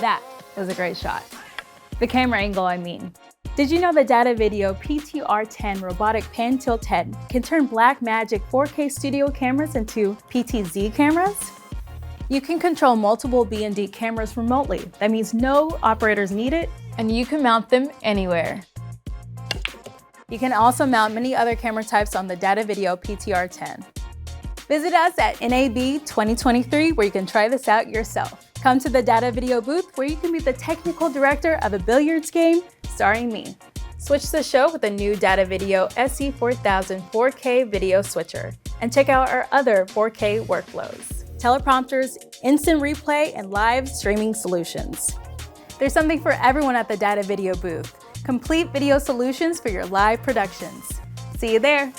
That was a great shot. The camera angle, I mean. Did you know the Datavideo PTR10 robotic pan tilt head can turn Blackmagic 4K studio cameras into PTZ cameras? You can control multiple BMD cameras remotely. That means no operators needed, and you can mount them anywhere. You can also mount many other camera types on the Datavideo PTR10. Visit us at NAB 2023 where you can try this out yourself. Come to the Datavideo booth where you can be the technical director of a billiards game starring me. Switch the show with the new Datavideo SE4000 4K video switcher and check out our other 4K workflows, teleprompters, instant replay, and live streaming solutions. There's something for everyone at the Datavideo booth. Complete video solutions for your live productions. See you there.